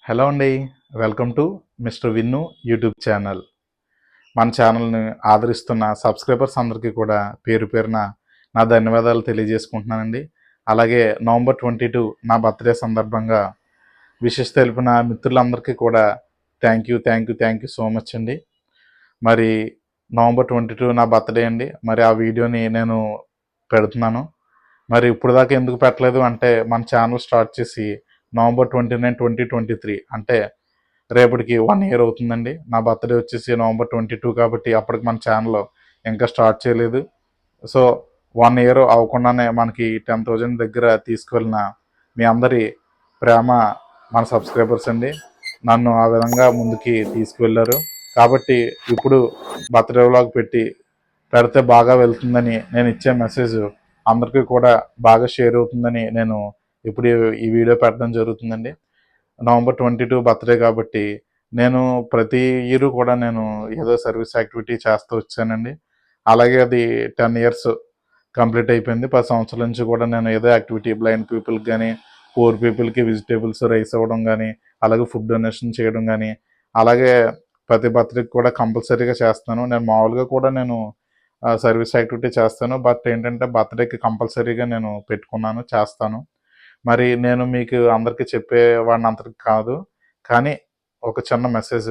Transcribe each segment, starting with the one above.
Hello అండి. Welcome to mister Vinnu YouTube channel. మన ఛానల్ని ఆదరిస్తున్న సబ్స్క్రైబర్స్ అందరికీ కూడా పేరు పేరున నా ధన్యవాదాలు తెలియజేసుకుంటున్నానండి. అలాగే నవంబర్ 22 నా బర్త్డే సందర్భంగా విషెస్ తెలిపిన మిత్రులందరికీ కూడా థ్యాంక్ యూ సో మచ్ అండి. మరి నవంబర్ 22 నా బర్త్డే అండి. మరి ఆ వీడియోని నేను పెడుతున్నాను. మరి ఇప్పుడు దాకా ఎందుకు పెట్టలేదు అంటే, మన ఛానల్ స్టార్ట్ చేసి నవంబర్ 29, 2023 అంటే రేపటికి 1 year అవుతుందండి. నా బర్త్డే వచ్చేసి నవంబర్ 22 కాబట్టి అప్పటికి మన ఛానల్ ఇంకా స్టార్ట్ చేయలేదు. సో 1 year అవ్వకుండానే మనకి 10,000 దగ్గర తీసుకువెళ్ళిన మీ అందరి ప్రేమ మన సబ్స్క్రైబర్స్ అండి. నన్ను ఆ విధంగా ముందుకి తీసుకువెళ్ళారు. కాబట్టి ఇప్పుడు బర్త్డే వ్లాగ్ పెడితే బాగా వెళ్తుందని నేను ఇచ్చే మెసేజ్ అందరికీ కూడా బాగా షేర్ అవుతుందని నేను ఇప్పుడు ఈ వీడియో పెట్టడం జరుగుతుందండి. నవంబర్ 22 బర్త్డే కాబట్టి నేను ప్రతి ఇయర్ కూడా నేను ఏదో సర్వీస్ యాక్టివిటీ చేస్తూ వచ్చానండి. అలాగే అది 10 years కంప్లీట్ అయిపోయింది. 10 సంవత్సరాల నుంచి కూడా నేను ఏదో యాక్టివిటీ బ్లైండ్ పీపుల్కి కానీ, పూర్ పీపుల్కి వెజిటేబుల్స్ రైస్ ఇవ్వడం కానీ, అలాగే ఫుడ్ డొనేషన్ చేయడం కానీ, అలాగే ప్రతి బర్త్డేకి కూడా కంపల్సరీగా చేస్తాను. నేను మామూలుగా కూడా నేను సర్వీస్ యాక్టివిటీ చేస్తాను. బట్ ఏంటంటే బర్త్డేకి కంపల్సరీగా నేను పెట్టుకున్నాను, చేస్తాను. మరి నేను మీకు అందరికీ చెప్పేవాడిని అందరికి కాదు, కానీ ఒక చిన్న మెసేజ్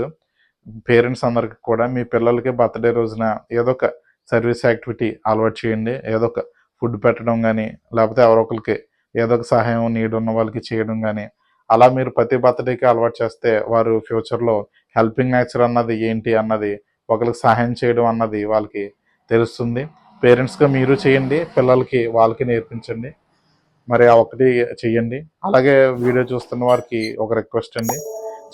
పేరెంట్స్ అందరికి కూడా, మీ పిల్లలకి బర్త్డే రోజున ఏదో ఒక సర్వీస్ యాక్టివిటీ అలవాటు చేయండి. ఏదో ఒక ఫుడ్ పెట్టడం కానీ, లేకపోతే ఎవరొకరికి ఏదో ఒక సహాయం నీడ్ ఉన్న వాళ్ళకి చేయడం కానీ, అలా మీరు ప్రతి బర్త్డేకి అలవాటు చేస్తే వారు ఫ్యూచర్లో హెల్పింగ్ నేచర్ అన్నది ఏంటి అన్నది, ఒకరికి సహాయం చేయడం అన్నది వాళ్ళకి తెలుస్తుంది. పేరెంట్స్గా మీరు చేయండి, పిల్లలకి వాళ్ళకి నేర్పించండి. మరి ఆ ఒకటి చెయ్యండి. అలాగే వీడియో చూస్తున్న వారికి ఒక రిక్వెస్ట్ అండి,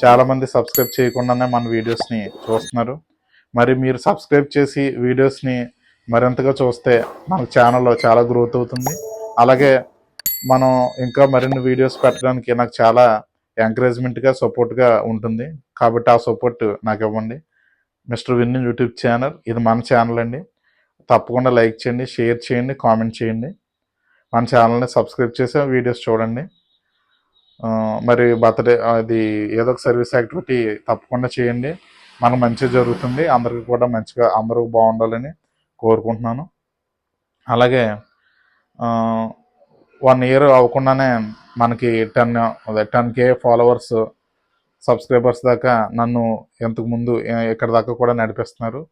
చాలామంది సబ్స్క్రైబ్ చేయకుండానే మన వీడియోస్ని చూస్తున్నారు. మరి మీరు సబ్స్క్రైబ్ చేసి వీడియోస్ని మరింతగా చూస్తే మన ఛానల్లో చాలా గ్రోత్ అవుతుంది. అలాగే మనం ఇంకా మరిన్ని వీడియోస్ పెట్టడానికి నాకు చాలా ఎంకరేజ్మెంట్గా, సపోర్ట్గా ఉంటుంది. కాబట్టి ఆ సపోర్ట్ నాకు ఇవ్వండి. మిస్టర్ విన్ యూట్యూబ్ ఛానల్ ఇది మన ఛానల్ అండి. తప్పకుండా లైక్ చేయండి, షేర్ చేయండి, కామెంట్ చేయండి. మన ఛానల్ని సబ్స్క్రైబ్ చేసి వీడియోస్ చూడండి. మరి బర్త్డే అది ఏదో ఒక సర్వీస్ యాక్టివిటీ తప్పకుండా చేయండి. మనకు మంచిగా జరుగుతుంది. అందరికీ కూడా మంచిగా అందరూ బాగుండాలని కోరుకుంటున్నాను. అలాగే 1 year అవ్వకుండానే మనకి 10K ఫాలోవర్స్, సబ్స్క్రైబర్స్ దాకా నన్ను ఇంతకుముందు ఇక్కడ దాకా కూడా నడిపిస్తున్నారు.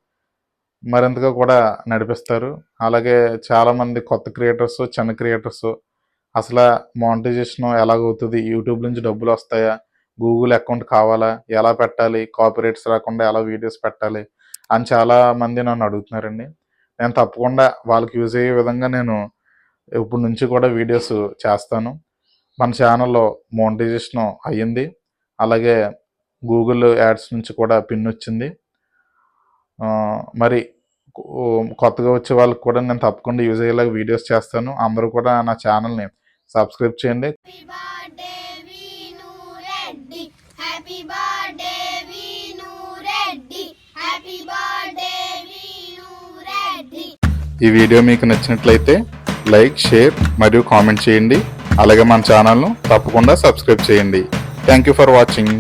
మరింతగా కూడా నడిపిస్తారు. అలాగే చాలామంది కొత్త క్రియేటర్స్, చిన్న క్రియేటర్స్ అసలు మానిటైజేషన్ ఎలాగవుతుంది, యూట్యూబ్ నుంచి డబ్బులు వస్తాయా, గూగుల్ అకౌంట్ కావాలా, ఎలా పెట్టాలి, కాపీరైట్స్ రాకుండా ఎలా వీడియోస్ పెట్టాలి అని చాలామంది నన్ను అడుగుతున్నారండి. నేను తప్పకుండా వాళ్ళకి యూజ్ అయ్యే విధంగా నేను ఇప్పటి నుంచి కూడా వీడియోస్ చేస్తాను. మన ఛానల్లో మానిటైజేషన్ అయ్యింది. అలాగే గూగుల్ యాడ్స్ నుంచి కూడా పిన్ వచ్చింది. మరి కొత్తగా వచ్చే వాళ్ళకి కూడా నేను తప్పకుండా యూజ్ అయ్యేలాగా వీడియోస్ చేస్తాను. అందరూ కూడా నా ఛానల్ని సబ్స్క్రైబ్ చేయండి. ఈ వీడియో మీకు నచ్చినట్లయితే లైక్, షేర్ మరియు కామెంట్ చేయండి. అలాగే మన ఛానల్ను తప్పకుండా సబ్స్క్రైబ్ చేయండి. Thank you for watching.